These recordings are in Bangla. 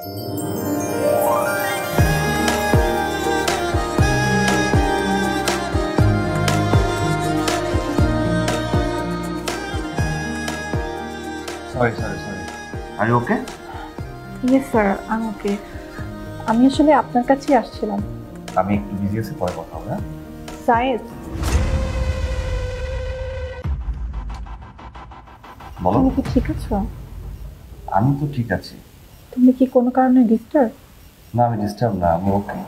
Sorry. Are you okay? Yes sir, I'm okay. আমি আসলে আপনার কাছেই আসছিলাম। আমি একটু বিজি আছি, পরে কথা হবে। সায়েদ, বলো। তুমি কি ঠিক আছো? আমি তো ঠিক আছি। তুমি কি কোনো কারণে ডিস্টার্ব? না, আমি ডিস্টার্ব না, আমি ওকে।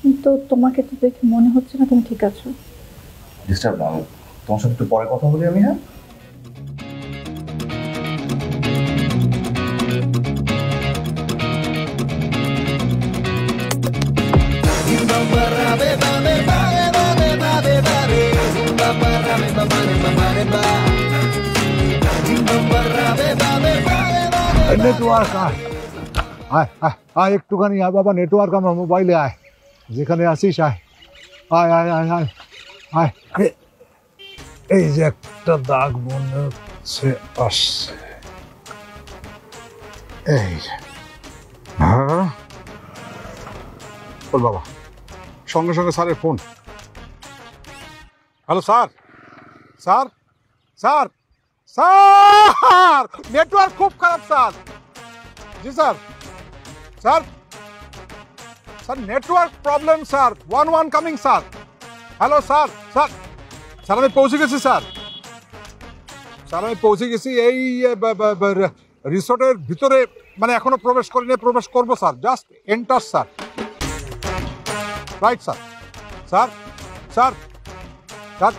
কিন্তু তোমাকে তো দেখে মনে হচ্ছে না তুমি ঠিক আছো। ডিস্টার্ব না, আমি তোমার সাথে একটু পরে কথা বলি আমি, হ্যাঁ? নেটওয়ার্ক আয় আয় আয় একটুখানি আয় বাবা, নেটওয়ার্ক আমার মোবাইলে আয়, যেখানে আসিস আয় আয় আয় আয় আয় আয়। এই যে একটা দাগ মনে হচ্ছে আসছে, এই হ্যাঁ বল বাবা। সঙ্গে সঙ্গে স্যারের phone. Hello sir, sir sir sir network খুব খারাপ sir. Ji sir, sir sir network problem sir. 1-1 coming sir. Hello sir, sir sir আমি পৌঁছে গেছি স্যার। স্যার আমি পৌঁছে গেছি এই রিসোর্টের ভিতরে, মানে এখনো প্রবেশ করিনি, প্রবেশ করবো sir. Just enter sir. Right sir. Sir sir sir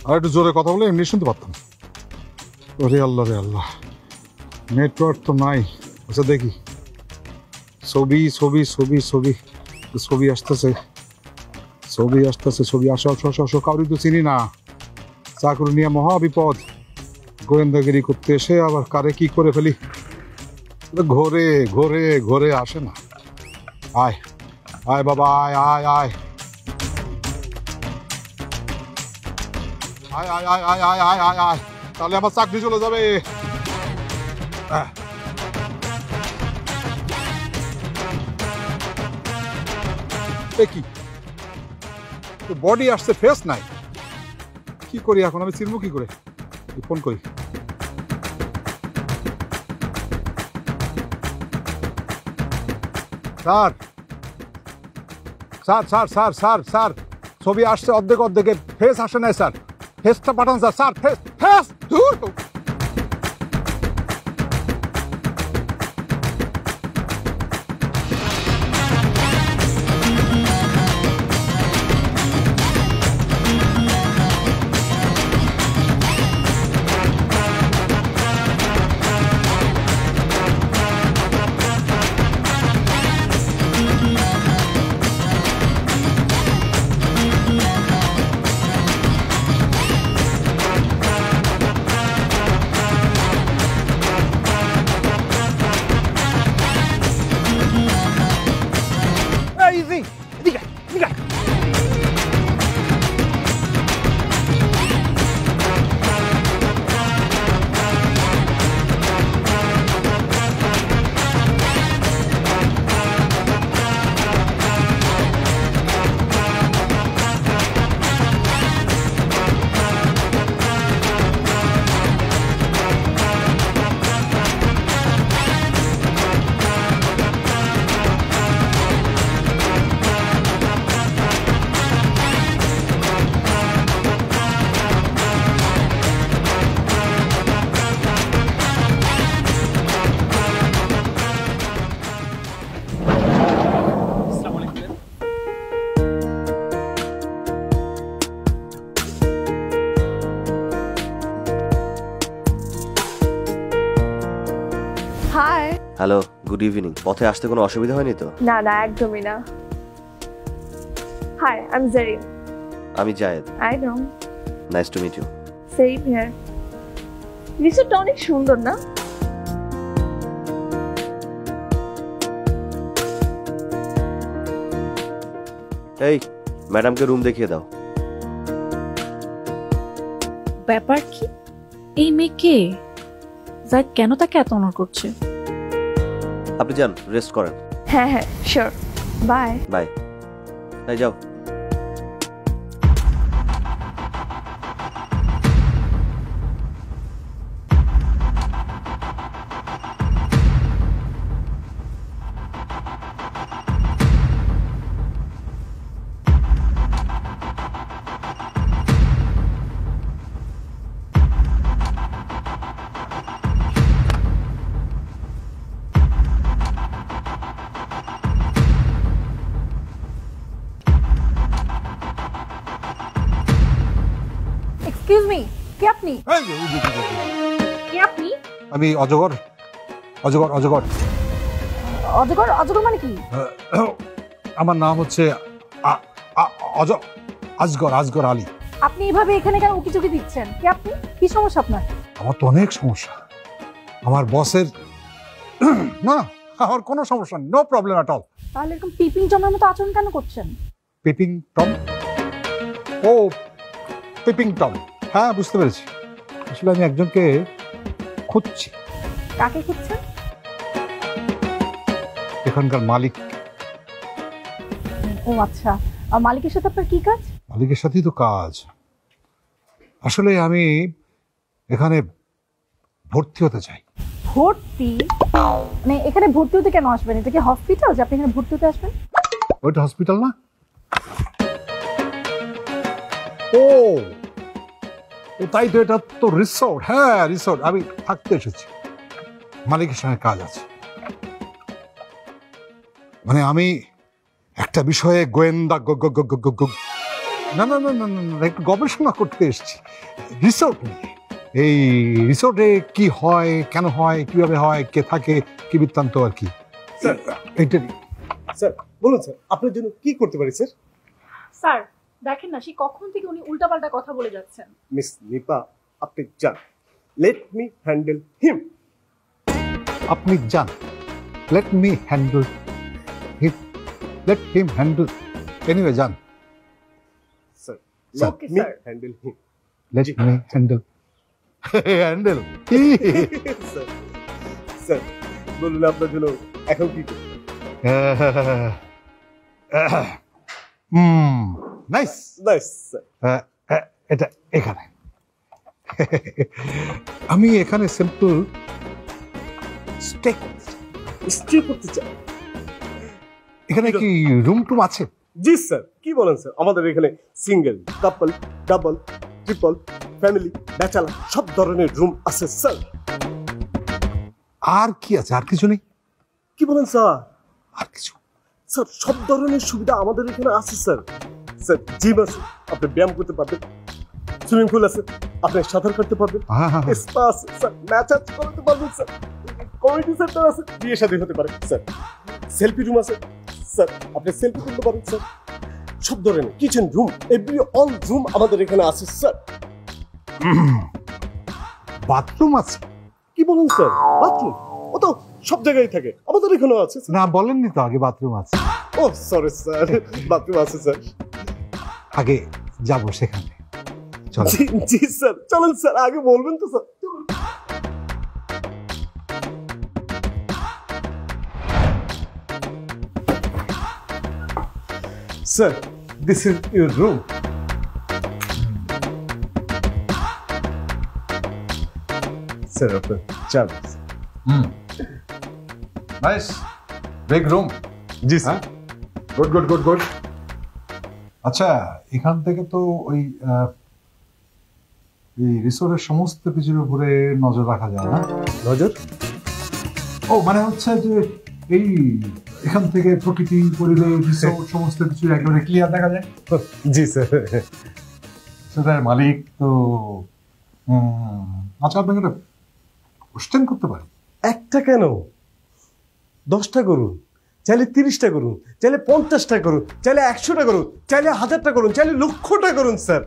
আর একটু জোরে কথা বলে এমনি শুনতে পারতাম। ওরে আল্লাহ রে আল্লাহ, নেটওয়ার্ক তো নাই। আচ্ছা দেখি, ছবি ছবি ছবি ছবি ছবি আসতেছে, ছবি আসতেছে, ছবি আসো আসো আসো আসো। কাউরি তো চিনি না, চাকরি নিয়ে মহা বিপদ। গোয়েন্দাগিরি করতে এসে আবার কারে কি করে ফেলি, ঘোরে ঘোরে ঘোরে আসে না। আয় আয় বাবা আয় আয় আয় আয় আয় আয় আয় আয় আয় আয় আয়, তাহলে আমার চাকরি চলে যাবে। কি বডি আসছে, ফেস নাই, কি করি এখন আমি? চিনবো কি করে? ফোন করি। Sir sir sir sir sir sir ছবি আসছে অর্ধেক অর্ধেকে, ফেস আসে নাই স্যার। ফেসটা পাঠান স্যার। স্যার ফেস ফেস দূর। Hello, good evening. পথে আসতে কোনো অসুবিধা হয়নি তো? না না, একদমই না। Hi, I am Jerin. আমি Zayed. I know. Nice to meet you. Same here. রিসোর্টটা অনেক সুন্দর না? এই ম্যাডামকে রুম দেখিয়ে দাও। ব্যাপার কি? এই মেয়ে কে? জাহিদ কেন তাকে এত অনার করছে? আপনি যান, রেস্ট করেন। হ্যাঁ হ্যাঁ শিওর, বাই। বাই। এই যাও। এক্সকিউজ মি, কে আপনি? এই যে, এই যে, এই যে, এই যে। কে আপনি? আমি অজগর অজগর অজগর অজগর? অজগর মানে কি? আমার নাম হচ্ছে আজগর আজগর আলী। আপনি এভাবে এখানে কেন উকিচুকি দিচ্ছেন? কে আপনি? কি সমস্যা আপনার? আমার তো অনেক সমস্যা। আমার বসের না, আমার কোনো সমস্যা নেই, নো প্রবলেম অ্যাট অল। তাহলে এরকম পিপিং জমের মতো আচরণ কেন করছেন? Peeping Tom? ও, পিপিং টম, হ্যাঁ বুঝতে পেরেছি। আসলে আমি একজনকে খুঁজছি। কাকে খুঁজছেন? এখানকার মালিক। ও আচ্ছা, আর মালিকের সাথে আপনার কি কাজ? মালিকের সাথেই তো কাজ। আসলে আমি এখানে ভর্তি হতে চাই। ভর্তি? মানে এখানে ভর্তি হতে কেন আসবেন? এটা কি হসপিটাল যে আপনি এখানে ভর্তি হতে আসবেন? ওইটা হসপিটাল না? ও ও তাই তো, এটা তো রিসোর্ট। হ্যাঁ রিসোর্ট, আমি থাকতে এসেছি, মালিকের সঙ্গে কাজ আছে। মানে আমি একটা বিষয়ে গোয়েন্দা না না না না না না, একটু গবেষণা করতে এসেছি রিসোর্ট নিয়ে। এই রিসোর্টে কি হয়, কেন হয়, কিভাবে হয়, কে থাকে, কি বৃত্তান্ত আর কি। স্যার, এইটাই। স্যার বলুন স্যার, আপনার জন্য কি করতে পারি স্যার? স্যার দেখেন না, সেই কখন থেকে উনি উল্টাপাল্টা কথা বলে যাচ্ছেন। মিস নিপা, আপনি যান, লেট মি হ্যান্ডেল হিম। আপনি যান, let me handle him, let him handle. Anyway যান, sir, sir, let me sir. Handle him. Let me handle handle. Sir, sir বলুন আপনার জন্য এখন কি করতে পারি? নাইস। Nice sir. এটা এখানে আমি এখানে সিম্পল স্টে করতে চাই। স্টে করতে চাই? এখানে কি রুম টুম আছে? জি স্যার, কি বলেন স্যার, আমাদের এখানে সিঙ্গেল, কাপল, ডাবল, ট্রিপল, ফ্যামিলি, ব্যাচেলার সব ধরনের রুম আছে স্যার। আর কি আছে? আর কিছু নেই? কি বলেন স্যার? আর কিছু? স্যার সব ধরনের সুবিধা আমাদের এখানে আছে স্যার। স্যার জিম আছে, আপনি ব্যায়াম করতে পারবেন। সুইমিং পুল আছে, আপনি সাঁতার কাটতে পারবেন। হ্যাঁ হ্যাঁ হ্যাঁ। স্পা আছে স্যার, ম্যাচ করতে পারবেন স্যার। কমিউনিটি সেন্টার আছে, বিয়ে শাদী হতে পারে স্যার। সেলফি রুম আছে স্যার, আপনি সেলফি তুলতে পারেন স্যার। সব ধরনের kitchen room, every all room আমাদের এখানে আছে স্যার। বাথরুম আছে? কি বলেন স্যার, বাথরুম? ও তো সব জায়গায় থাকে, আমাদের এখানেও আছে স্যার। না বলেননি তো আগে বাথরুম আছে। ও সরি স্যার, বাথরুম আছে স্যার। আগে যাবো সেখানে, চলো। জি জি স্যার, চলেন স্যার, আগে বলবেন তো স্যার। চলুন। Sir, this is your room. Sir, আপনার চাবি। Nice, big room. জি হ্যাঁ, sir. Good good good good. আচ্ছা, এখান থেকে তো ওই এই রিসোর্টের সমস্ত কিছুর উপরে নজর রাখা যায় না? নজর? ও মানে হচ্ছে যে এই এখান থেকে প্রকৃতি, পরিবেশ, রিসোর্ট সমস্ত কিছু একেবারে ক্লিয়ার দেখা যায়। জি স্যার। সেটার মালিক তো আচ্ছা, আপনাকে একটা কোশ্চেন করতে পারি? একটা কেন, 10টা করুন, চাইলে 30টা করুন, চাইলে 50টা করুন, চাইলে 100টা করুন, চাইলে 1000টা করুন, চাইলে লক্ষটা করুন স্যার।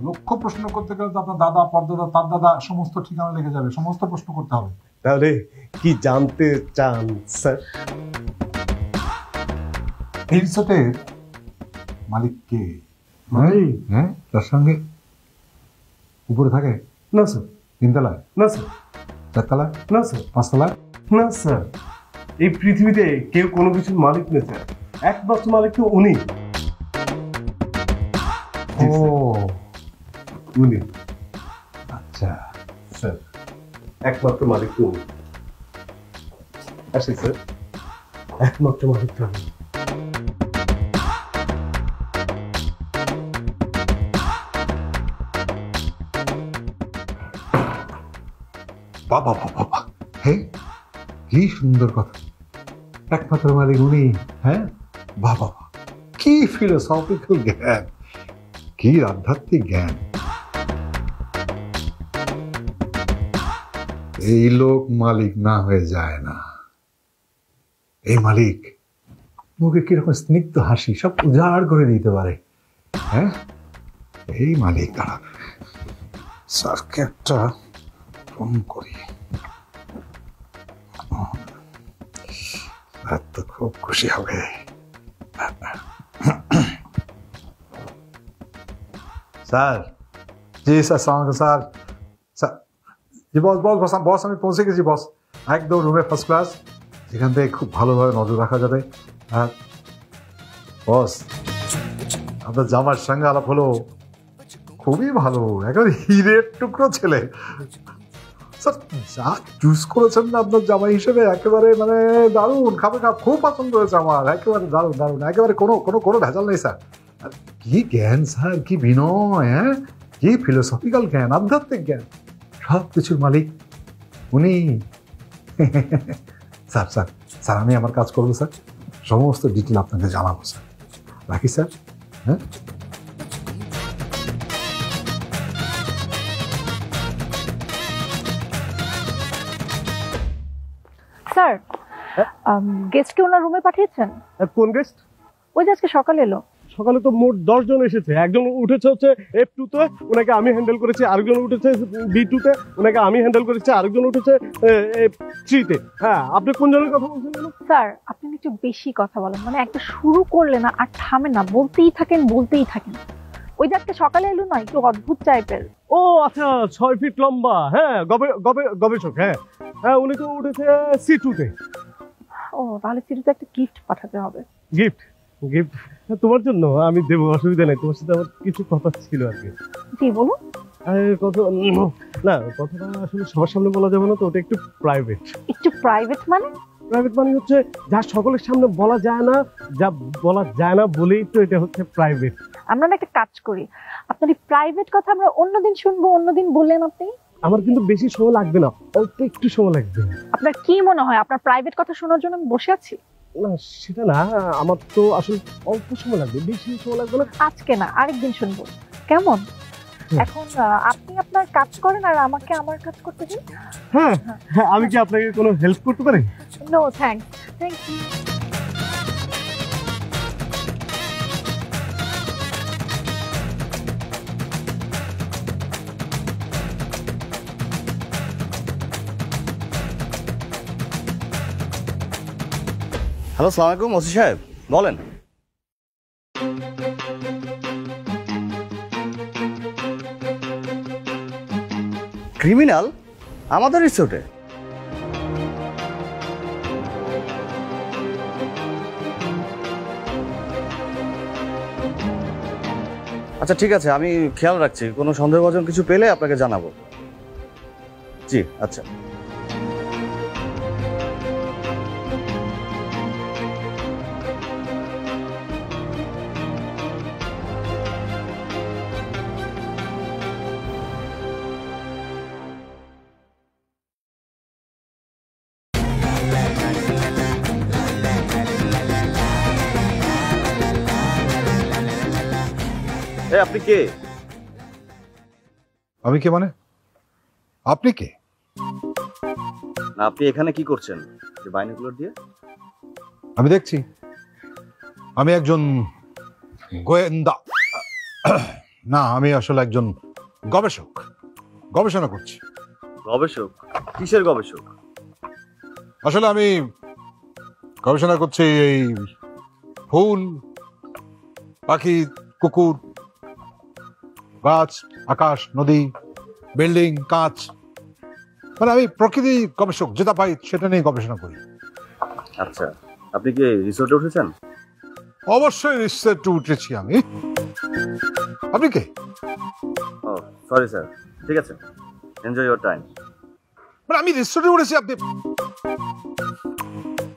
লক্ষ্য প্রশ্ন করতে গেলে তো আপনার দাদা, পরদাদা, তার দাদা সমস্ত ঠিকানা লেগে যাবে, সমস্ত প্রশ্ন করতে হবে। তাহলে কি জানতে চান স্যার? এই রিসোর্টের মালিক কে? হ্যাঁ, তার সঙ্গে উপরে থাকে না স্যার। তিনতলা? না স্যার। চারতলা? না স্যার। পাঁচতলা? না স্যার, এই পৃথিবীতে কেউ কোনো কিছুর মালিক নেই স্যার, একমাত্র মালিক তো উনি। ও উনি আচ্ছা, স্যার, একমাত্র মালিক তো উনি। আসি স্যার, একমাত্র মালিক তো আমি। বাবা বাবা বাবা, হে কি সুন্দর কথা, একমাত্র মালিক উনি। হ্যাঁ, বাবা কি ফিলোসফিক্যাল জ্ঞান, কি আধ্যাত্মিক জ্ঞান। এই লোক মালিক না হয়ে যায় না। এই মালিক মুখে কিরকম স্নিগ্ধ হাসি সব উজাড় করে দিতে পারে। হ্যাঁ, এই মালিক দাঁড়াবে। স্যারকে একটা ফোন করি, স্যার তো খুব খুশি হবে। স্যার, জি স্যার, সালাম স্যার। স্যার জি বস, বস বস বস আমি পৌঁছে গেছি বস, একদম রুমে ফার্স্ট ক্লাস, যেখান থেকে খুব ভালোভাবে নজর রাখা যাবে। আর বস, আপনার জামার সঙ্গে আলাপ হলো, খুবই ভালো, একেবারে হিরের টুকরো ছেলে। স্যার যা চুজ করেছেন না আপনার জামাই হিসেবে, একেবারে মানে দারুণ, খাবে খাপ খুব পছন্দ হয়েছে আমার, একেবারে দারুণ দারুণ, একেবারে কোনো কোনো কোনো ভেজাল নেই স্যার। আর কি জ্ঞান স্যার, কি বিনয়, হ্যাঁ কি ফিলোসফিক্যাল জ্ঞান, আধ্যাত্মিক জ্ঞান, সব কিছুর মালিক উনি। স্যার স্যার স্যার আমি আমার কাজ করবো স্যার, সমস্ত ডিটেল আপনাকে জানাবো স্যার। রাখি স্যার। হ্যাঁ, স্যার, গেস্টকে ওনার রুমে পাঠিয়েছেন? কোন গেস্ট? ওই যে আজকে সকালে এলো। সকালে তো মোট 10 জন এসেছে, একজন উঠেছে হচ্ছে F2 তে, ওনাকে আমি হ্যান্ডেল করেছি, আরেকজন উঠেছে B2 তে, ওনাকে আমি হ্যান্ডেল করেছি, আরেকজন উঠেছে F3 তে। হ্যাঁ, আপনি কোন জনের কথা বলছেন জানো? স্যার আপনি না একটু বেশি কথা বলেন, মানে একটা শুরু করলে না আর থামেন না, বলতেই থাকেন বলতেই থাকেন। ওই যে আজকে সকালে এলো না, একটু অদ্ভুত টাইপের। ও আচ্ছা, 6 ফিট লম্বা, হ্যাঁ গবেষক, হ্যাঁ হ্যাঁ, উনি তো উঠেছে C2 তে। ও তাহলে সিরিজে একটা গিফট পাঠাতে হবে। গিফট? গিফট তোমার জন্য আমি দেবো, অসুবিধা নেই, তোমার সাথে আমার কিছু কথা ছিল আর কি। জি বলুন। কথা না, কথাটা আসলে সবার সামনে বলা যাবে না তো, ওটা একটু প্রাইভেট। একটু প্রাইভেট মানে? প্রাইভেট মানে হচ্ছে যা সকলের সামনে বলা যায় না, যা বলা যায় না বলেই তো এটা হচ্ছে প্রাইভেট। আমরা না একটা কাজ করি, আপনার এই প্রাইভেট কথা আমরা অন্যদিন শুনবো, অন্যদিন বললেন আপনি। আমার কিন্তু বেশি সময় লাগবে না, অল্প একটু সময় লাগবে। আপনার কি মনে হয় আপনার প্রাইভেট কথা শোনার জন্য আমি বসে আছি? না সেটা না, আমার তো আসলে অল্প সময় লাগবে, বেশি সময় লাগবে না। আজকে না, আরেকদিন শুনবো, কেমন? এখন আপনি আপনার কাজ করেন আর আমাকে আমার কাজ করতে দিন। হ্যাঁ হ্যাঁ, আমি কি আপনাকে কোনো হেল্প করতে পারি? No thanks. Thank you. Hello, সালাম আলাইকুম ওসি সাহেব, বলেন। ক্রিমিনাল আমাদের রিসোর্টে? আচ্ছা ঠিক আছে, আমি খেয়াল রাখছি, কোনো সন্দেহভাজন কিছু পেলে আপনাকে জানাবো। জি আচ্ছা। আপনি কে? আমি কে মানে? আপনি কে? না, আপনি এখানে কি করছেন যে বাইনোকুলার দিয়ে? আমি দেখছি, আমি একজন গোয়েন্দা, না আমি আসলে একজন গবেষক, গবেষণা করছি। গবেষক? কিসের গবেষক? আসলে আমি গবেষণা করছি এই ফুল, পাখি, কুকুর, গাছ, আকাশ, নদী, বিল্ডিং, কাঁচ, মানে আমি প্রকৃতি গবেষক, যেটা পাই সেটা নিয়ে গবেষণা করি। আচ্ছা, আপনি কি রিসোর্টে উঠেছেন? অবশ্যই রিসোর্টে উঠেছি আমি। আপনি কে? ও সরি স্যার, ঠিক আছে, এনজয় ইউর টাইম। মানে আমি রিসোর্টে উঠেছি, আপনি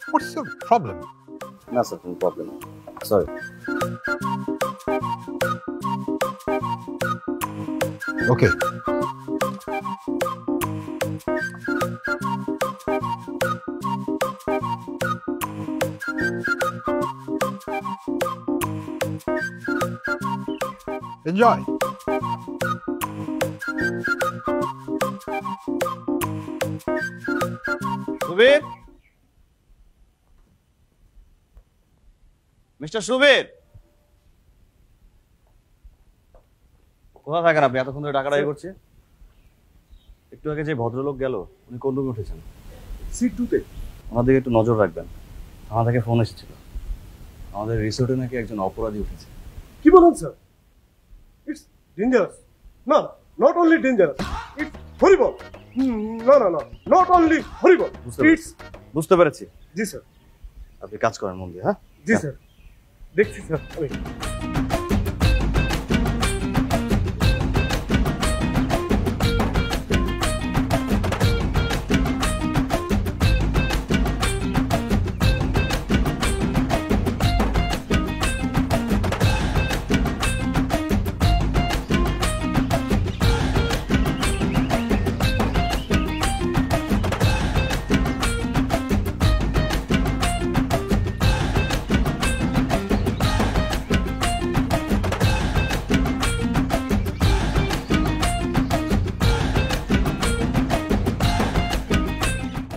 হোয়াটস ইউর প্রবলেম? না স্যার, কোনো প্রবলেম নেই, সরি। ওকে, এনজয়। সুবীর, মিস্টার সুবীর, কোথায় থাকেন আপনি? এতক্ষণ ধরে ডাকাডাকি করছি। একটু আগে যে ভদ্রলোক গেল, উনি কোন রুমে উঠেছেন? C2-তে। ওনার দিকে একটু নজর রাখবেন। আমার থেকে ফোন এসেছিল, আমাদের রিসোর্টে নাকি একজন অপরাধী উঠেছে। কি বলেন স্যার? It's dangerous. না, নট অনলি ডেঞ্জারাস, ইটস হরিবল। না না না, নট অনলি হরিবল, ইটস। বুঝতে পেরেছি। জি স্যার। আপনি কাজ করেন মন দিয়ে। হ্যাঁ জি স্যার, দেখছি স্যার আমি।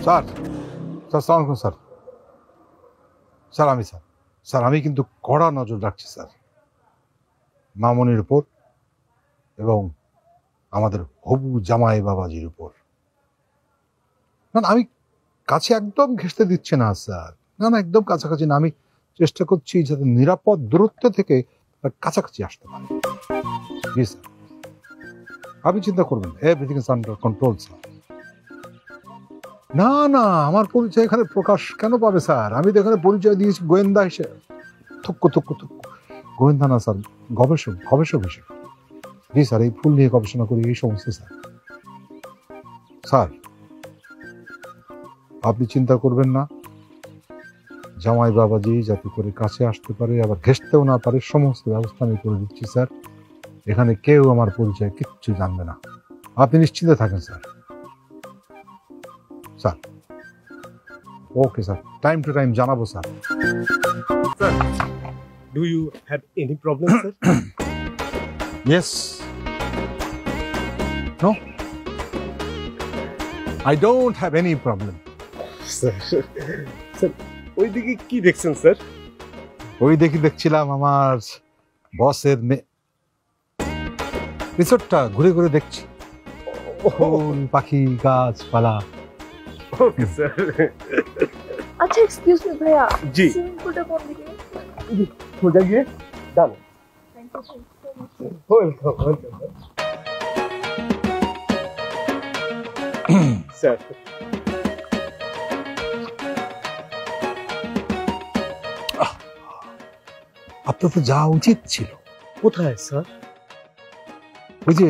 স্যার, স্যার সালাম আলাইকুম স্যার। স্যার আমি স্যার আমি কিন্তু কড়া নজর রাখছি স্যার মামনির উপর এবং আমাদের হবু জামাই বাবাজির উপর। না আমি কাছে একদম ঘেঁষতে দিচ্ছে না স্যার, না না একদম কাছাকাছি না, আমি চেষ্টা করছি যাতে নিরাপদ দূরত্ব থেকে কাছাকাছি আসতে পারে। জি স্যার, আপনি চিন্তা করবেন, everything is under control sir. না না, আমার পরিচয় এখানে প্রকাশ কেন পাবে স্যার? আমি তো এখানে পরিচয় দিয়েছি গোয়েন্দা হিসেবে। থুক্কু গোয়েন্দা না স্যার, গবেষক হিসেবে। জি স্যার, এই ফুল নিয়ে গবেষণা করি, এই সমস্ত স্যার। স্যার আপনি চিন্তা করবেন না, জামাই বাবাজি যাতে করে কাছে আসতে পারে, আবার ঘেঁষতেও না পারে, সমস্ত ব্যবস্থা আমি করে দিচ্ছি স্যার। এখানে কেউ আমার পরিচয় কিচ্ছু জানবে না, আপনি নিশ্চিন্তে থাকেন sir. Sir okay sir, time to time জানাবো sir. Sir, do you have any problem sir? Yes. No. I don't have any problem. Sir, sir ওইদিকে কি দেখছেন স্যার? ওই দেখছিলাম আমার বসের রিসোর্টটা ঘুরে ঘুরে দেখছি, ফুল পাখি গাছপালা। Okay sir. আচ্ছা এক্সকিউজ মি ভাইয়া, জি। সুইমিং পুলটা কোন দিকে? সোজা গিয়ে ডান। Welcome sir. আপনার তো যাওয়া উচিত ছিল। কোথায় স্যার? ওই যে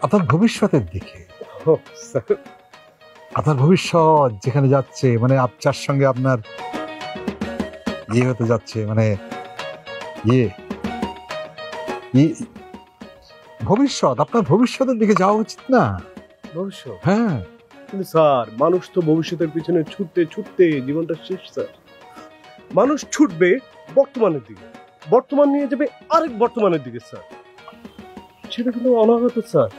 আপনার ভবিষ্যতের দিকে। ও স্যার, আপনার ভবিষ্যৎ যেখানে যাচ্ছে, মানে আপনার সঙ্গে আপনার ইয়ে হতে যাচ্ছে, মানে ভবিষ্যৎ, আপনার ভবিষ্যতের দিকে যাওয়া উচিত না? ভবিষ্যৎ? হ্যাঁ, কিন্তু স্যার মানুষ তো ভবিষ্যতের পিছনে ছুটতে ছুটতে জীবনটা শেষ স্যার। মানুষ ছুটবে বর্তমানের দিকে, বর্তমান নিয়ে যাবে আরেক বর্তমানের দিকে স্যার, সেটা কিন্তু অনাগত স্যার।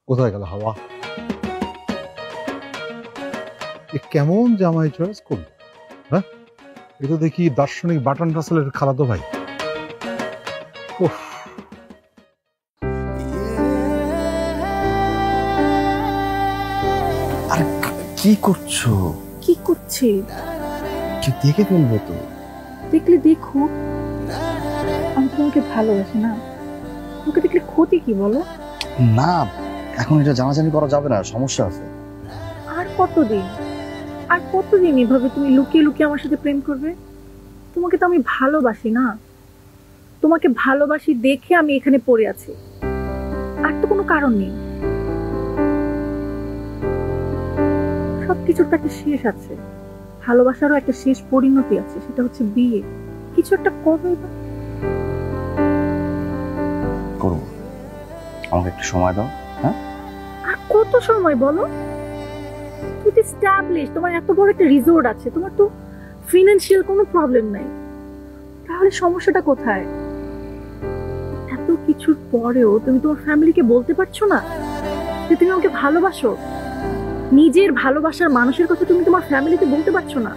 কোথায় গেল হাওয়া? এ কেমন জামাই চয়েস করলো? হ্যাঁ, এ তো দেখি দার্শনিক বাটন রাসেলের খালাতো ভাই। উফ। কি করছো? কি করছি? কেউ দেখে ফেলবে তো। দেখলে দেখো, আমি তোমাকে ভালোবাসি না, তোমাকে দেখলে ক্ষতি কি বলো? না, এখন এটা জানাজানি করা যাবে না, সমস্যা আছে। আর কতদিন, আর কতদিন এভাবে তুমি লুকিয়ে লুকিয়ে আমার সাথে প্রেম করবে? তোমাকে তো আমি ভালোবাসি না, তোমাকে ভালোবাসি দেখে আমি এখানে পড়ে আছি, আর তো কোনো কারণ নেই। সবকিছুর তো একটা শেষ আছে, ভালোবাসারও একটা শেষ পরিণতি আছে, সেটা হচ্ছে বিয়ে। কিছু একটা করবে। করবো, আমাকে একটু সময় দাও। হ্যাঁ, আর কত সময় বলো? তুই তো এস্টাবলিশ, তোমার এত বড় একটা রিসোর্ট আছে, তোমার তো ফিনান্সিয়াল কোনো প্রবলেম নাই, তাহলে সমস্যাটা কোথায়? এত কিছুর পরেও তুমি তোমার ফ্যামিলিকে বলতে পারছো না যে তুমি আমাকে ভালোবাসো? নিজের ভালোবাসার মানুষের কথা তুমি তোমার ফ্যামিলিতে বলতে পারছো না?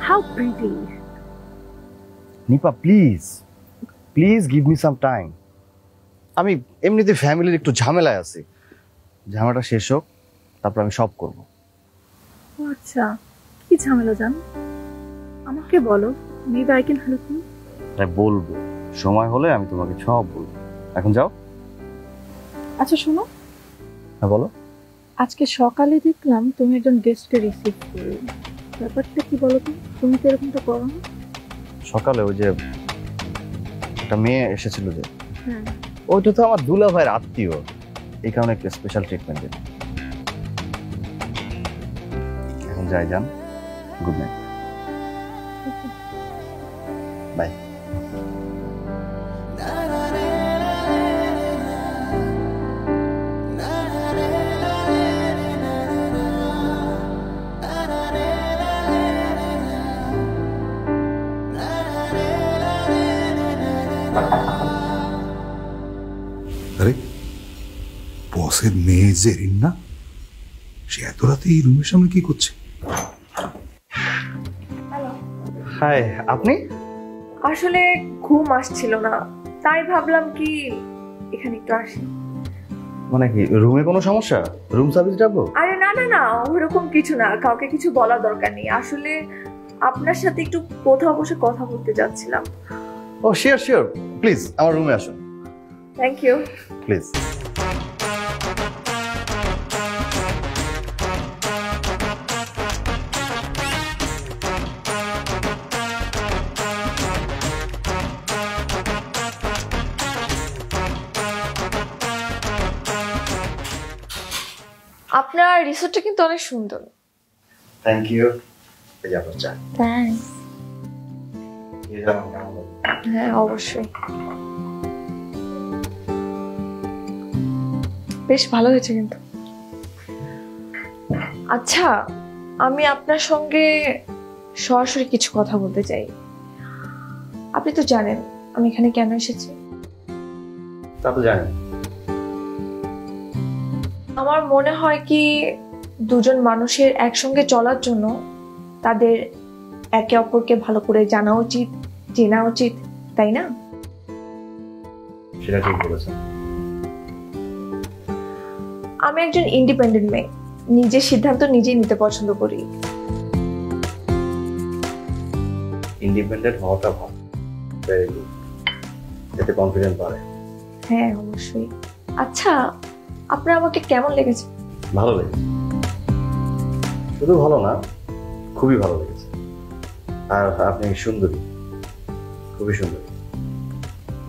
How pretty. Nipa please, please give me some time. আমি এমনিতে ফ্যামিলির একটু ঝামেলায় আছি, ঝামেলাটা শেষ হোক, তারপর আমি সব করব। আচ্ছা, কি ঝামেলা জান? আমাকে বলো, maybe I can help you. তাই বলবো, সময় হলে আমি তোমাকে সব বলবো। এখন যাও। আচ্ছা শোনো, হ্যাঁ বলো। আজকে সকালে দেখলাম তুমি একজন গেস্টকে রিসিভ করলে, ব্যাপারটা কি বলো তো? তুমি তো এরকমটা করো না। সকালে ওই যে একটা মেয়ে এসেছিল, যে হ্যাঁ, ওইটা তো আমার দুলা ভাইয়ের আত্মীয়, এই কারণে একটা স্পেশাল ট্রিটমেন্ট দিন। এখন যাই, যান। Good night, bye. আরে বসের মেয়ে জেরিন না, সে এত রাতে এই রুমের সামনে কি করছে? হাই, আপনি? আসলে ঘুম আসছিল না, তাই ভাবলাম কি এখানে একটু আসি। মানে কি রুমে কোনো সমস্যা? রুম সার্ভিস ডাকবো? আরে না না না, ওরকম কিছু না, কাউকে কিছু বলার দরকার নেই। আসলে আপনার সাথে একটু কোথাও বসে কথা বলতে যাচ্ছিলাম। ও শিওর শিওর, প্লিজ আমার রুমে আসুন, থ্যাংক ইউ। প্লিজ। আপনার রিসোর্টটা কিন্তু অনেক সুন্দর। Thank you. এই যে আপনার চা। থ্যাঙ্কস। এই যে আমার কেমন লাগলো? হ্যাঁ অবশ্যই, বেশ ভালো হয়েছে কিন্তু। আচ্ছা, আমি আপনার সঙ্গে সরাসরি কিছু কথা বলতে চাই। আপনি তো জানেন আমি এখানে কেন এসেছি। তা তো জানি। আমার মনে হয় কি দুজন মানুষের একসঙ্গে চলার জন্য তাদের একে অপরকে ভালো করে জানা উচিত, চেনা উচিত, তাই না? সেটা ঠিক বলেছেন। আমি একজন ইন্ডিপেন্ডেন্ট মেয়ে, নিজের সিদ্ধান্ত নিজেই নিতে পছন্দ করি। ইন্ডিপেন্ডেন্ট হওয়াটা ভালো, ভেরি গুড, এতে কনফিডেন্ট বাড়ে। হ্যাঁ অবশ্যই। আচ্ছা, আপনার আমাকে কেমন লেগেছে? ভালো লেগেছে, শুধু ভালো না, খুবই ভালো লেগেছে। আর আপনি সুন্দরী, খুবই সুন্দরী,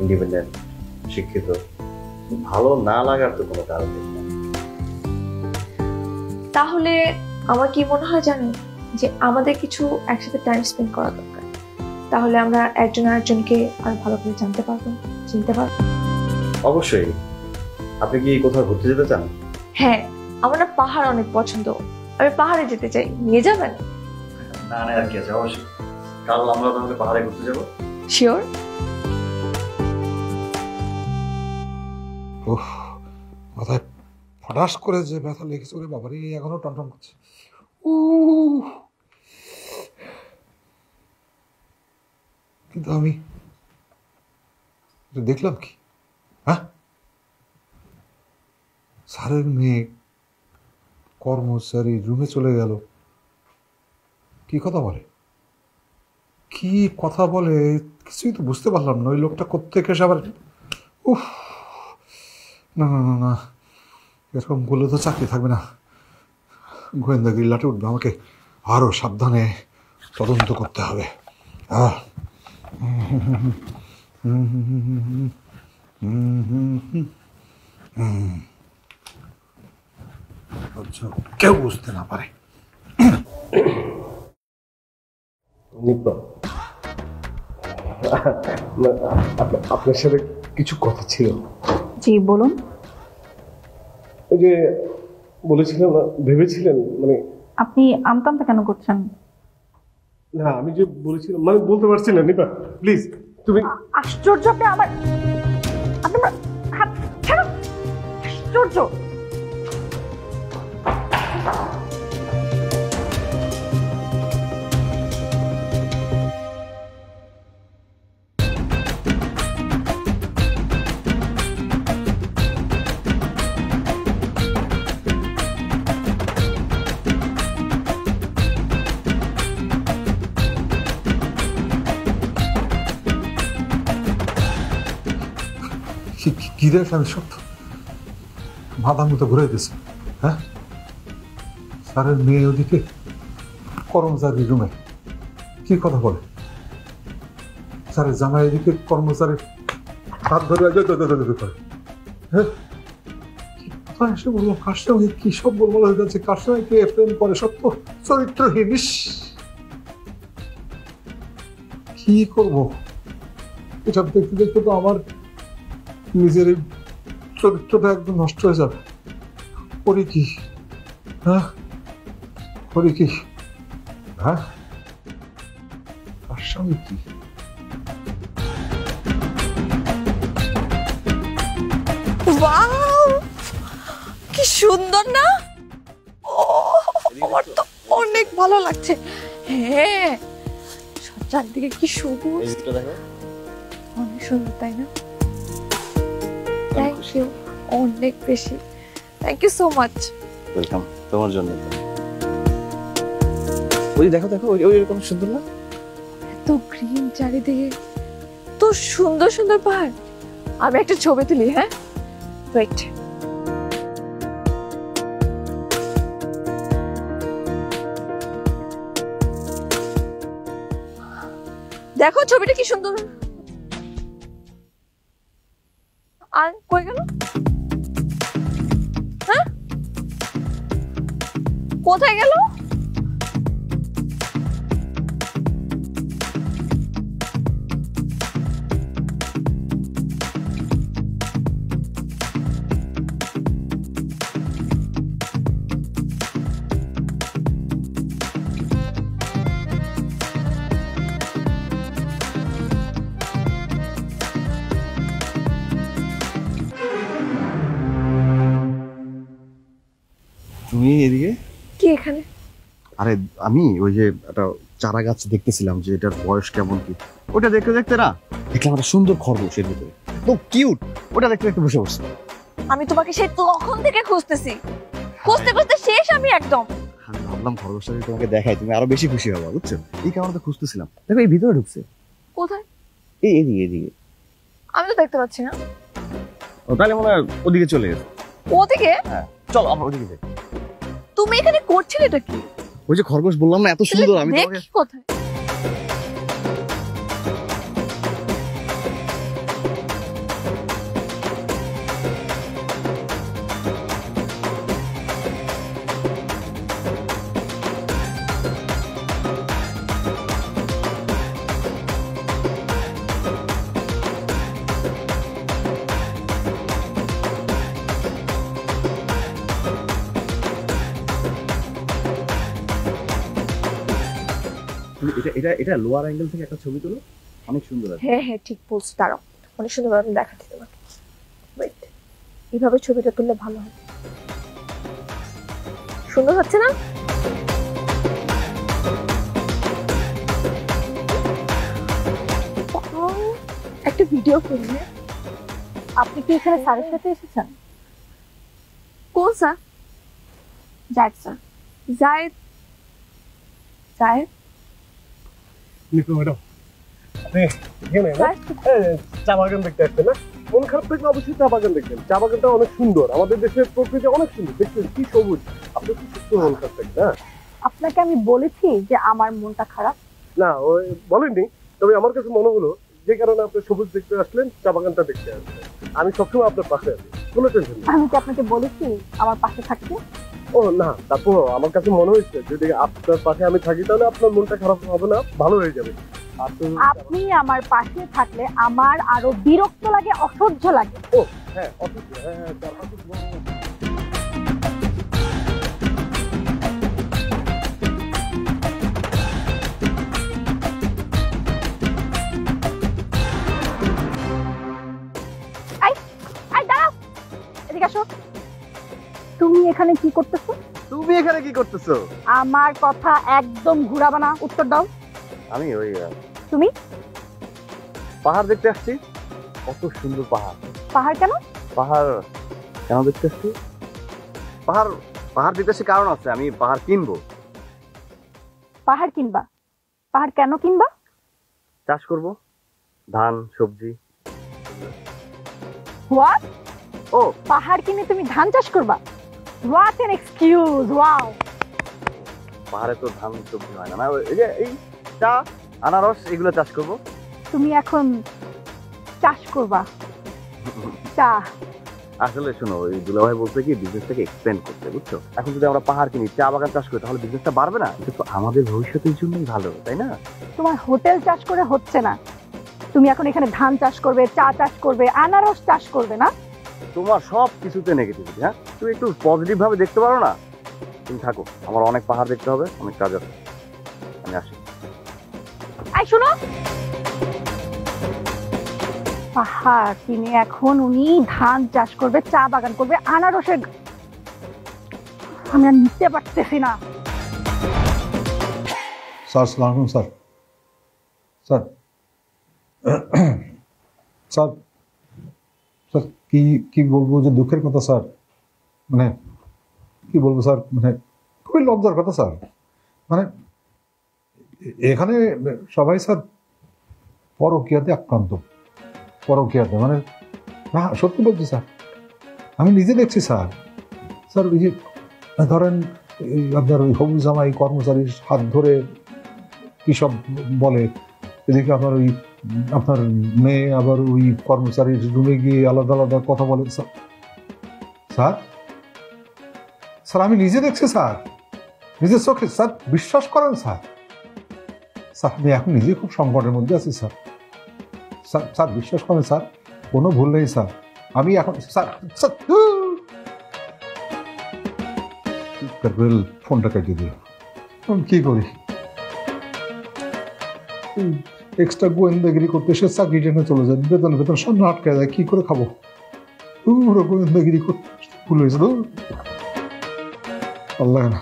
ইন্ডিপেন্ডেন্ট, শিক্ষিত। ভালো না লাগার তো কোনো কারণ নেই। তাহলে আমার কি মনে হয় জানেন, যে আমাদের কিছু একসাথে টাইম স্পেন্ড করা দরকার, তাহলে আমরা একজন আরেকজনকে আর ভালো করে জানতে পারবো, চিনতে পারবো। অবশ্যই। আপনি কি কোথাও ঘুরতে যেতে চান? হ্যাঁ, আমার না পাহাড় অনেক পছন্দ, আমি পাহাড়ে যেতে চাই, নিয়ে যাবেন? না না, আর কি আছে, অবশ্যই। কাল আমরা তাহলে পাহাড়ে ঘুরতে যাবো। শিওর। ওহ, মাথায় ফটাস করে যে ব্যথা লেগেছে, ওরে বাবারে, এখনো টনটন করছে। কিন্তু আমি এটা দেখলাম কি? হ্যাঁ, স্যারের মেয়ে কর্মচারী রুমে চলে গেল। কি কথা বলে, কি কথা বলে কিছুই তো বুঝতে পারলাম না। ওই লোকটা কোত্থেকে এসে আবার উফ, না না না না, এরকম বললে তো চাকরি থাকবে না। গোয়েন্দাগিরি লাটে উঠবে, আমাকে আরও সাবধানে তদন্ত করতে হবে। আচ্ছা, কেউ বুঝতে না পারে। নিপা, আপনার সাথে কিছু কথা ছিল। জি বলুন। ওই যে বলেছিলাম না, ভেবেছিলেন মানে আপনি আমতামটা কেন করছেন? না, আমি যে বলেছিলাম মানে বলতে পারছি না। নিপা প্লিজ, তুমি আশ্চর্য, আপনি আমার হাত ছাড়ো। আশ্চর্য। কি দেখলাম সব মাথার মতো ঘুরে দিয়েছে। হ্যাঁ, স্যারের মেয়ে ওদিকে কর্মচারী রুমে কি কথা বলে, স্যারের জামাই এদিকে কর্মচারীর হাত ধরে করে। হ্যাঁ, কোথায় এসে বলবো, কার সঙ্গে কি সব বলবো হয়ে যাচ্ছে, কার সঙ্গে কে প্রেম করে, সব তো চরিত্রহীন। কি করবো, এটা দেখতে দেখতে তো আমার নিজের চরিত্রটা একদম নষ্ট হয়ে যাবে। করি কি? হ্যাঁ, করি কি? হ্যাঁ, কার সঙ্গে কি? ওয়াও, কি সুন্দর না? আমার তো অনেক ভালো লাগছে। হ্যাঁ, চারদিকে কি সবুজ, অনেক সুন্দর, তাই না? থ্যাংক ইউ, অনেক বেশি। Thank you so much. Welcome, তোমার জন্য। ওই দেখো দেখো, ওই এরকম সুন্দর না? এত গ্রিন চারিদিকে, তো সুন্দর সুন্দর পাহাড়। আমি একটা ছবি তুলি। হ্যাঁ, ওয়েট। দেখো ছবিটা কি সুন্দর। আর কই গেল? হ্যাঁ, কোথায় গেল? তুমি এদিকে? কি এখানে? আরে আমি ওই যে একটা চারা গাছ দেখতেছিলাম যে এটার বয়স কেমন কি, ওটা দেখতে দেখতে না দেখলাম একটা সুন্দর খরগোশ এর ভিতরে, তো কিউট। ওটা দেখতে দেখতে বসে বসছে। আমি তোমাকে সেই তখন থেকে খুঁজতেছি, খুঁজতে খুঁজতে শেষ আমি একদম। আমি ভাবলাম খরগোশটা যদি তোমাকে দেখাই তুমি আরো বেশি খুশি হবা, বুঝছো? এই কারণে তো খুঁজতেছিলাম। দেখো এই ভিতরে ঢুকছে। কোথায়? এই এদিকে এদিকে। আমি তো দেখতে পাচ্ছি না। ও তাহলে মনে হয় ওদিকে চলে গেছে। ওদিকে? হ্যাঁ, চলো আমরা ওদিকে যাই। তুমি এখানে করছিলে এটা কি? ওই যে খরগোশ বললাম না এত সুন্দর, আমি তোমাকে দেখি কোথায়। এটা এটা এটা লোয়ার অ্যাঙ্গেল থেকে একটা ছবি তোলো, অনেক সুন্দর আছে। হ্যাঁ হ্যাঁ, ঠিক বলছো, দাঁড়াও অনেক সুন্দর ভাবে দেখাচ্ছি তোমাকে। ওয়েট, এইভাবে ছবিটা তুললে ভালো হয়। সুন্দর হচ্ছে না? একটা ভিডিও করি। আপনি কি এখানে স্যারের সাথে এসেছেন? কোন স্যার? জায়েদ স্যার, জায়েদ জায়েদ নিকো ম্যাডাম আপনি এখানে না স্যার, চা বাগান দেখতে আসছেন না? মন খারাপ থাকলে অবশ্যই চা বাগান দেখবেন। চা বাগানটা অনেক সুন্দর, আমাদের দেশের প্রকৃতি অনেক সুন্দর, দেখছেন কি সবুজ। আপনি কি সুস্থ মন খারাপ থাকবে না? আপনাকে আমি বলেছি যে আমার মনটা খারাপ। না ওই বলেননি, তবে আমার কাছে মনে হলো যে কারণে আপনি সবুজ দেখতে আসলেন, চা বাগানটা দেখতে আসলেন। আমি সবসময় আপনার পাশে আছি, কোনো টেনশন নেই। আমি কি আপনাকে বলেছি আমার পাশে থাকতে? ও না, তারপর আমার কাছে মনে হয়েছে যদি আপনার পাশে আমি থাকি তাহলে আপনার মনটা খারাপ হবে না, ভালো হয়ে যাবে। আপনি আমার পাশে থাকলে আমার আরো বিরক্ত লাগে, অসহ্য লাগে। হ্যাঁ অসুস্থ, হ্যাঁ চার পাঁচ আই দাঁড়াও, এদিকে আসো। তুমি এখানে কি করতেছো? তুমি এখানে কি করতেছো? আমার কথা একদম ঘুরাবা না, উত্তর দাও। আমি ওই তুমি? পাহাড় দেখতে আসছি। কত সুন্দর পাহাড়। পাহাড় কেন? পাহাড় কেন দেখতে আসছি? পাহাড় পাহাড় দেখতে আসছি কারণ আছে, আমি পাহাড় কিনবো। পাহাড় কিনবা? পাহাড় কেন কিনবা? চাষ করব, ধান সবজি। হোয়াট? ও পাহাড় কিনে তুমি ধান চাষ করবা? What N excuse! ওয়াও! পাহাড়ে তো ধান সবজি হয় না, না এই যে এই চা আনারস এগুলো চাষ করব। তুমি এখন চাষ করবা চা? আসলে শোনো, ওই দুলাভাই বলতে কি বিজনেসটাকে এক্সপেন্ড করতে, বুঝছো? এখন যদি আমরা পাহাড় কিনি, চা বাগান চাষ করি, তাহলে বিজনেসটা বাড়বে না? এটা তো আমাদের ভবিষ্যতের জন্যই ভালো, তাই না? তোমার হোটেল চাষ করে হচ্ছে না, তুমি এখন এখানে ধান চাষ করবে, চা চাষ করবে, আনারস চাষ করবে না? তোমার সব কিছুতে নেগেটিভিটি। হ্যাঁ, তুমি একটু পজিটিভ ভাবে দেখতে পারো না? তুমি থাকো, আমার অনেক পাহাড় দেখতে হবে, অনেক কাজ আছে, আমি আসি। আই শোনো, পাহাড় কিনে এখন উনি ধান চাষ করবে, চা বাগান করবে, আনারসের আমি আর নিতে পারতেছি না। স্যার সালাম আলাইকুম স্যার। স্যার স্যার স্যার কি কি বলবো, যে দুঃখের কথা স্যার, মানে কি বলবো স্যার, মানে খুবই লজ্জার কথা স্যার। মানে এখানে সবাই স্যার পরকীয়াতে আক্রান্ত, পরকীয়াতে, মানে না সত্যি বলছি স্যার, আমি নিজে দেখছি স্যার। স্যার ওই যে ধরেন এই আপনার ওই হবু জামাই কর্মচারীর হাত ধরে কী সব বলে, এদিকে আপনার ওই আপনার মেয়ে আবার ওই কর্মচারীর রুমে গিয়ে আলাদা আলাদা কথা বলে। স্যার স্যার আমি নিজে দেখছি স্যার, নিজের চোখে স্যার, বিশ্বাস করেন স্যার। স্যার আমি এখন নিজে খুব সংকটের মধ্যে আছি স্যার। স্যার স্যার বিশ্বাস করেন স্যার, কোনো ভুল নেই স্যার। আমি এখন স্যার স্যার ফোনটা কেটে দিল, কি করি? এক্সট্রা গোয়েন্দাগিরি করতে সে চাকরি টেনে চলে যায়, বেতন বেতন সামনে আটকে যায়, কি করে খাবো? পুরো গোয়েন্দাগিরি করতে ভুল হয়েছে। আল্লাহ না,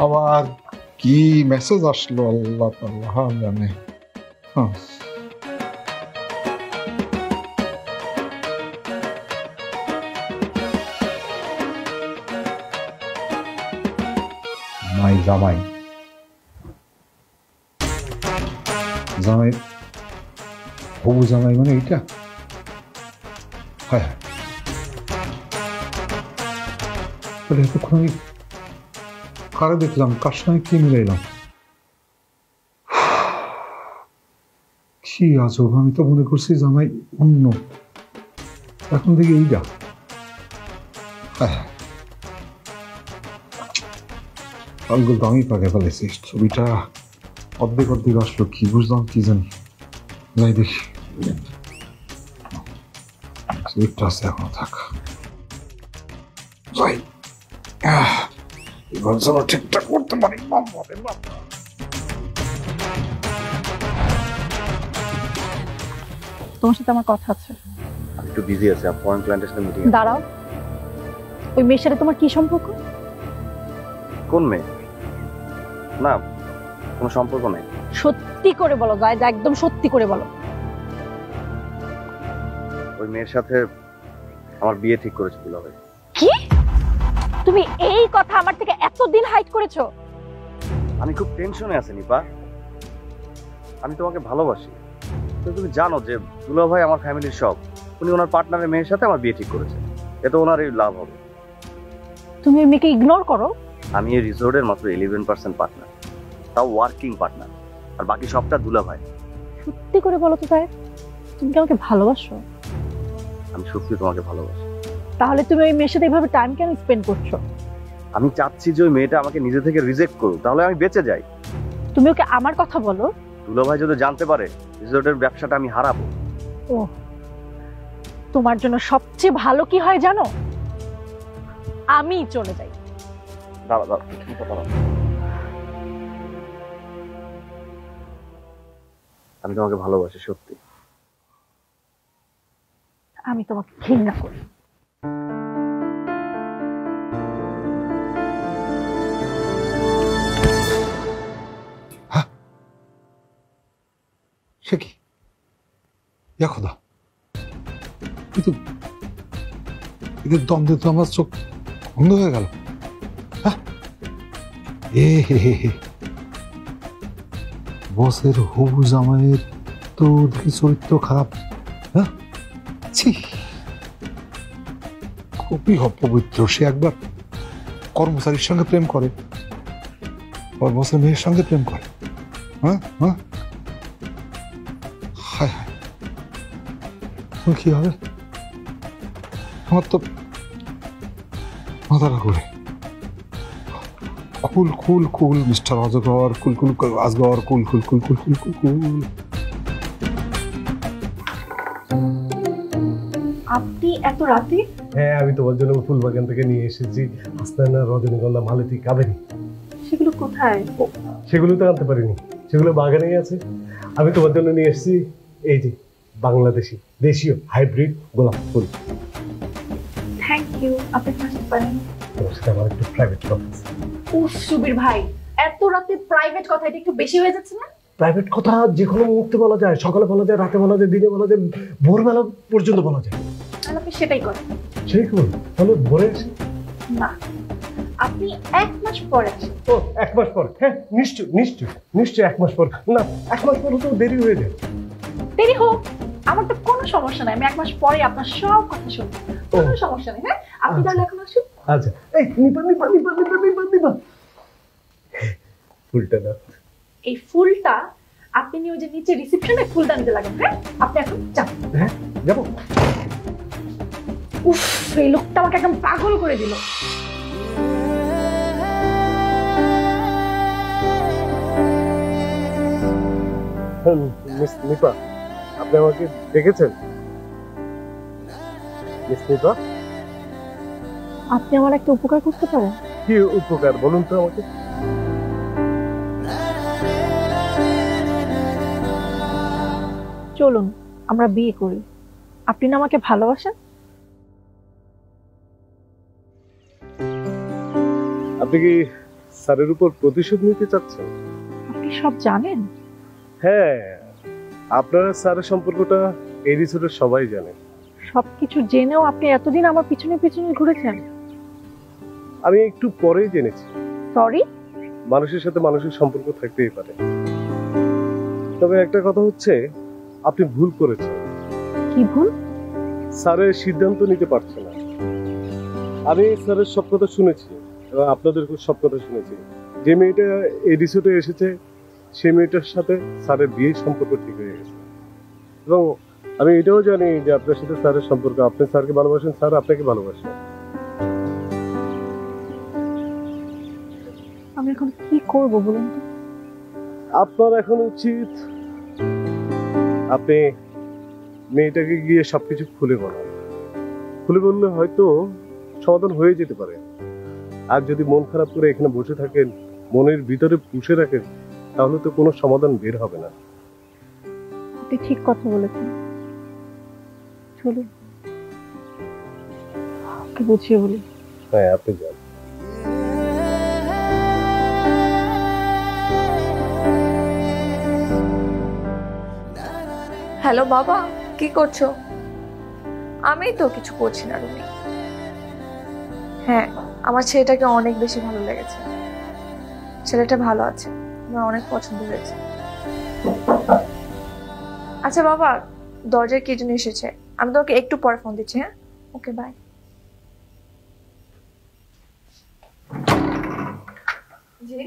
আবার কি মেসেজ আসলো আল্লাহ আল্লাহ জানে। হ্যাঁ মাই জামাই, জামাই হবু জামাই মানে এইটা? হ্যাঁ তাহলে এতক্ষণ আমি কারে দেখলাম, কার সঙ্গে কি মিলাইলাম? কি আজব, আমি তো মনে করছি জামাই অন্য, এখন দেখি এইটা। হ্যাঁ পালগুলো তো আমি পাকে ফেলেছি, ছবিটা অর্ধেক অর্ধেক আসলো, কি বুঝলাম কি জানি। যাই দেখি, ছবিটা আছে এখনো থাক, যাই এবার যেন ঠিকঠাক করতে পারি। তোমার সাথে আমার কথা আছে। আমি একটু বিজি আছি, ফরেন ক্লায়েন্টের সাথে মিটিং। দাঁড়াও, ওই মেয়ের সাথে তোমার কি সম্পর্ক? কোন মেয়ে? না কোনো সম্পর্ক নেই। সত্যি করে বলো জায়েদ, একদম সত্যি করে বলো। ওই মেয়ের সাথে আমার বিয়ে ঠিক করেছে দুলাভাই। কি? তুমি এই কথা আমার থেকে এতদিন হাইড করেছো? আমি খুব টেনশনে আছি নিপা। আমি তোমাকে ভালোবাসি, তো তুমি জানো যে দুলাভাই আমার ফ্যামিলির সব। উনি ওনার পার্টনারের মেয়ের সাথে আমার বিয়ে ঠিক করেছে, এতে ওনারই লাভ হবে। তুমি ওই মেয়েকে ইগনোর করো? আমি এই রিসোর্টের মাত্র 11% পার্টনার, তাও ওয়ার্কিং পার্টনার, আর বাকি সবটা দুলাভাই। সত্যি করে বলো তো তাই, তুমি কি আমাকে ভালোবাসো? আমি সত্যি তোমাকে ভালোবাসি। তাহলে তুমি ওই মেয়ের সাথে এইভাবে টাইম কেন স্পেন্ড করছো? আমি চাচ্ছি যে ওই মেয়েটা আমাকে নিজে থেকে রিজেক্ট করুক, তাহলে আমি বেঁচে যাই। তুমি ওকে আমার কথা বলো। দুলাভাই যদি জানতে পারে রিসোর্টের ব্যবসাটা আমি হারাবো। ও, তোমার জন্য সবচেয়ে ভালো কি হয় জানো? আমি চলে যাই। দাঁড়া দাঁড়া দাঁড়া, আমি তোমাকে ভালোবাসি সত্যি। আমি তোমাকে ঘৃণা করি। সে কি? ইয়া খোদা, কিন্তু এদের দ্বন্দ্বে তো আমার চোখ বন্ধ হয়ে গেল। বসের হবু জামাইয়ের তো দেখি চরিত্র খারাপ। হ্যাঁ, ছি, খুবই অপবিত্র। সে একবার কর্মচারীর সঙ্গে প্রেম করে, কর্মচারী মেয়ের সঙ্গে প্রেম করে। হ্যাঁ হ্যাঁ, হায় হায়, কি হবে? আমার তো মাথাটা ঘুরে। কুল কুল কুল মিস্টার অজগর, কুল কুল আজগর, কুল কুল কুল কুল কুল কুল কুল। আপনি এত রাতে? হ্যাঁ, আমি তোমার জন্য ফুল বাগান থেকে নিয়ে এসেছি হাসনাইনা, রজনীগন্ধা, মালতী, কাবেরী। সেগুলো কোথায়? সেগুলো তো আনতে পারিনি, সেগুলো বাগানেই আছে। আমি তোমার জন্য নিয়ে এসেছি এই যে বাংলাদেশি দেশীয় হাইব্রিড গোলাপ ফুল। Thank you. আপনি আসতে পারেন। তোমার সাথে আমার একটু প্রাইভেট কথা আছে। উফ সুবীর ভাই, এত রাতে প্রাইভেট কথা, এটা একটু বেশি হয়ে যাচ্ছে না? প্রাইভেট কথা যে কোনো মুহূর্তে বলা যায়, সকালে বলা যায়, রাতে বলা যায়, দিনে বলা যায়, ভোরবেলা পর্যন্ত বলা যায়। তাহলে আপনি সেটাই করেন। সেই কোন তাহলে ভোরে আসি? না, আপনি 1 মাস পরে আসেন। ও, 1 মাস পর? হ্যাঁ, নিশ্চয় নিশ্চয় নিশ্চয় 1 মাস পর। না, 1 মাস পর তো দেরি হয়ে যায়। দেরি হোক, আমার তো কোনো সমস্যা নাই। আমি 1 মাস পরে আপনার সব কথা শুনবো, কোনো সমস্যা নেই। হ্যাঁ, আপনি তাহলে এখন আসুন। আচ্ছা, এই নিপা নিপা নিপা নিপা নিপা নিপা ফুলটা দাও। এই ফুলটা আপনি নিয়ে ওই যে নিচে রিসেপশনে ফুলদান দিতে লাগেন। হ্যাঁ, আপনি এখন যান। হ্যাঁ, যাবো। উফ, এই লোকটা আমাকে একদম পাগল করে দিল। মিস নিপা, আপনি আমাকে দেখেছেন? মিস নিপা, আপনি আমার একটা উপকার করতে পারেন? কি উপকার বলুন তো আমাকে? চলুন আমরা বিয়ে করি। আপনি না আমাকে ভালোবাসেন? আপনি কি স্যারের উপর প্রতিশোধ নিতে চাচ্ছেন? আপনি সব জানেন? হ্যাঁ, আপনার স্যারের সম্পর্কটা এই রিসোর্টের সবাই জানে। সবকিছু জেনেও আপনি এতদিন আমার পিছনে পিছনে ঘুরেছেন? আমি একটু পরেই জেনেছি। সরি। মানুষের সাথে মানুষের সম্পর্ক থাকতেই পারে, তবে একটা কথা হচ্ছে আপনি ভুল করেছেন। কি ভুল? স্যারের সিদ্ধান্ত নিতে পারছে না। আমি স্যারের সব কথা শুনেছি এবং আপনাদের সব কথা শুনেছি। যে মেয়েটা এই রিসোর্টে এসেছে সেই মেয়েটার সাথে স্যারের বিয়ের সম্পর্ক ঠিক হয়ে গেছে, এবং আমি এটাও জানি যে আপনার সাথে স্যারের সম্পর্ক। আপনি স্যারকে ভালোবাসেন, স্যার আপনাকে ভালোবাসেন। আমি এখন কি করব বলুন তো? আপনার এখন উচিত আপনি মেয়েটাকে গিয়ে সবকিছু খুলে বলার। খুলে বললে হয়তো সমাধান হয়ে যেতে পারে। আর যদি মন খারাপ করে এখানে বসে থাকেন, মনের ভিতরে পুষে রাখেন, তাহলে তো কোনো সমাধান বের হবে না। আপনি ঠিক কথা বলেছেন। চলুন ওকে বুঝিয়ে বলি। হ্যাঁ, আপনি যান। হ্যালো বাবা, কি করছো? আমি তো কিছু করছি না রুমি। হ্যাঁ, আমার ছেলেটাকে অনেক বেশি ভালো লেগেছে। ছেলেটা ভালো আছে, আমার অনেক পছন্দ হয়েছে। আচ্ছা বাবা, দরজায় কে যেন এসেছে, আমি তোমাকে একটু পরে ফোন দিচ্ছি। হ্যাঁ, ওকে, বাই। জি,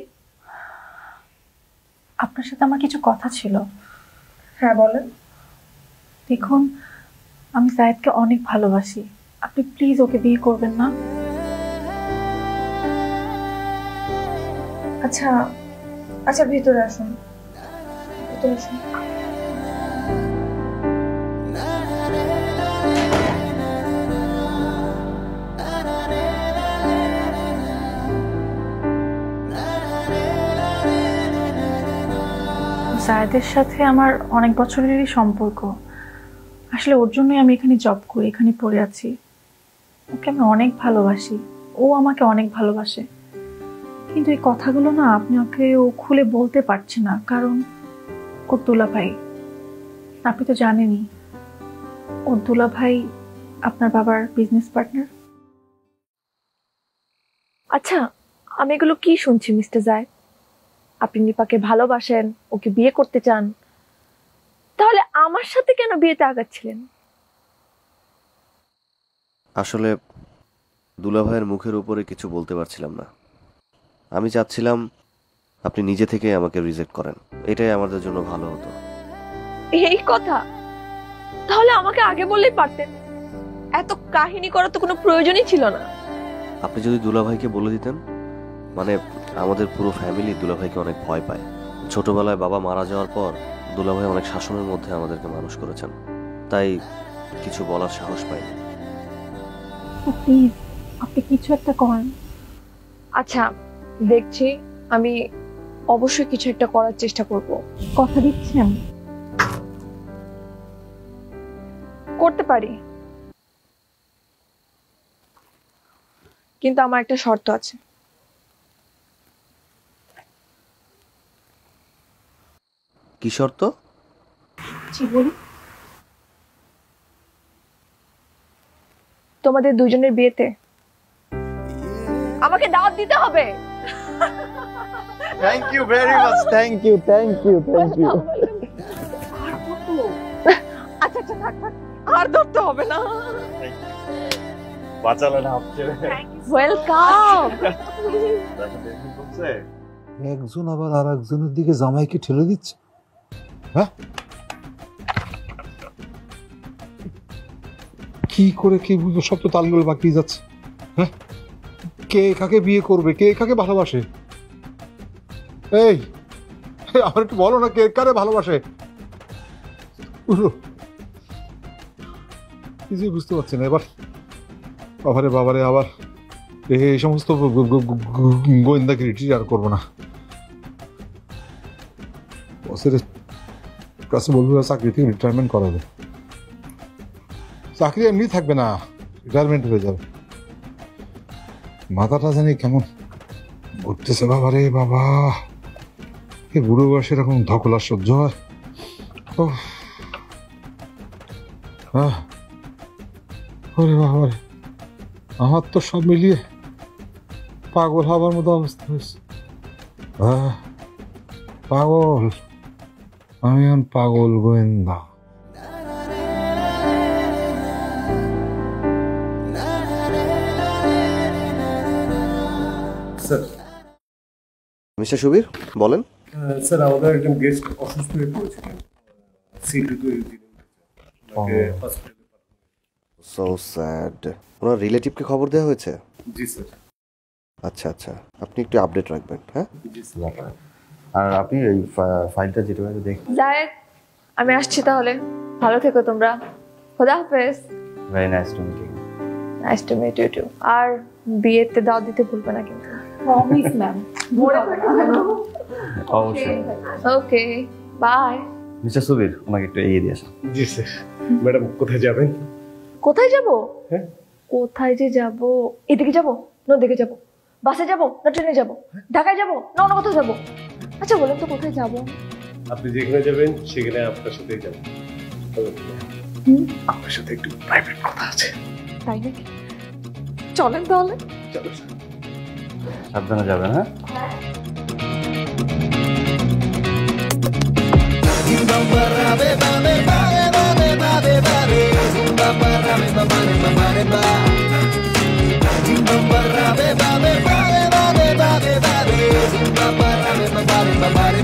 আপনার সাথে আমার কিছু কথা ছিল। হ্যাঁ বলেন। দেখুন, আমি সায়েদকে অনেক ভালোবাসি, আপনি প্লিজ ওকে বিয়ে করবেন না? আচ্ছা আচ্ছা, ভিতরে আসুন, ভিতরে আসুন। সায়েদের সাথে আমার অনেক বছরেরই সম্পর্ক। আসলে ওর জন্যই আমি এখানে জব করি, এখানে পড়ে আছি। ওকে আমি অনেক ভালোবাসি, ও আমাকে অনেক ভালোবাসে। কিন্তু এই কথাগুলো না আপনি ওকে ও খুলে বলতে পারছে না, কারণ ওর দুলাভাই, আপনি তো জানেনই ওর দুলাভাই আপনার বাবার বিজনেস পার্টনার। আচ্ছা, আমি এগুলো কি শুনছি মিস্টার জায়েদ? আপনি নিপাকে ভালোবাসেন, ওকে বিয়ে করতে চান, তাহলে আমার সাথে কেন বিয়েতে আগাচ্ছিলেন? আসলে দুলাভাইয়ের মুখের উপরে কিছু বলতে পারছিলাম না। আমি চাচ্ছিলাম আপনি নিজে থেকে আমাকে রিজেক্ট করেন, এটাই আমাদের জন্য ভালো হতো। এই কথা? তাহলে আমাকে আগে বললেই পারতেন, এত কাহিনী করার তো কোনো প্রয়োজনই ছিল না। আপনি যদি দুলাভাইকে বলে দিতেন, মানে আমাদের পুরো ফ্যামিলি দুলাভাইকে অনেক ভয় পায়। ছোটবেলায় বাবা মারা যাওয়ার পর দুলাভাই অনেক শাসনের মধ্যে আমাদেরকে মানুষ করেছেন, তাই কিছু বলার সাহস পাইনি। প্লিজ আপনি কিছু একটা করেন। আচ্ছা দেখছি, আমি অবশ্যই কিছু একটা করার চেষ্টা করব। কথা দিচ্ছেন? করতে পারি, কিন্তু আমার একটা শর্ত আছে। কি শর্ত? জি বলুন। তোমাদের দুজনের বিয়েতে আমাকে দাওয়াত দিতে হবে। Thank you very much, thank you, thank you, thank you. আচ্ছা আচ্ছা, থাক থাক, আর ধরতে হবে না। বাঁচালেন আপনি। ওয়েলকাম। একজন আবার আর একজনের দিকে জামাইকে ঠেলে দিচ্ছে। হ্যাঁ, কি করে কি বুঝবো? সব তো তালগুলো বাকি যাচ্ছে। হ্যাঁ, কে কাকে বিয়ে করবে, কে কাকে ভালোবাসে? এই আমার একটু বলো না, কে কারে ভালোবাসে? বুঝলো, কিছুই বুঝতে পারছি না এবার। বাবারে বাবারে, আবার এই সমস্ত গোয়েন্দাগিরি আর করবো না। বসের কাছে বলবো চাকরি থেকে রিটায়ারমেন্ট করাবে। চাকরি এমনি থাকবে না, রিটায়ারমেন্ট হয়ে যাবে। মাথাটা জানি কেমন ঘুরতেছে। বাবা রে বাবা, এই বুড়ো বয়সে এরকম ধকলা সহ্য হয়? ওরে বাবা রে, আমার তো সব মিলিয়ে পাগল হবার মতো অবস্থা হয়েছে। পাগল, আমি এখন পাগল গোয়েন্দা। স্যার, মিস্টার সুবীর বলেন। স্যার আমাদের একজন গেস্ট অসুস্থ হয়ে পড়েছিলেন, সিটি তো সো স্যাড। ওনার রিলেটিভকে খবর দেওয়া হয়েছে? জি স্যার। আচ্ছা আচ্ছা, আপনি একটু আপডেট রাখবেন। হ্যাঁ, জি স্যার। আর আপনি এই ফাইলটা যেটা দেখি। জায়েদ, আমি আসছি তাহলে, ভালো থেকো তোমরা। খোদা হাফেজ। Very nice to meet you. Nice to meet you too. আর বিয়েতে দাওয়াত দিতে ভুলবে না কিন্তু। Promise ma'am. অবশ্যই। Okay, by. মিস্টার সুবীর, ওনাকে একটু এগিয়ে দিয়ে আসেন। জি স্যার। ম্যাডাম কোথায় যাবেন? কোথায় যাব? হ্যাঁ, কোথায় যে যাব? এদিকে যাব না ওদিকে যাব? বাসে যাব না ট্রেনে যাব? ঢাকায় যাব না অন্য কোথাও যাব? আচ্ছা বলেন তো কোথায় যাব? আপনি যেখানে যাবেন সেখানে আপনার সাথেই যাবেন। আপনার সাথে একটু প্রাইভেট কথা আছে। তাই নাকি? চলেন তাহলে। চলো স্যার। সাবধানে যাবেন, হ্যাঁ?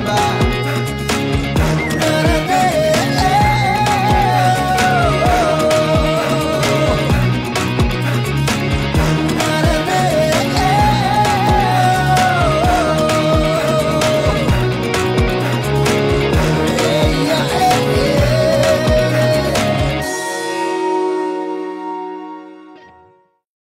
Ba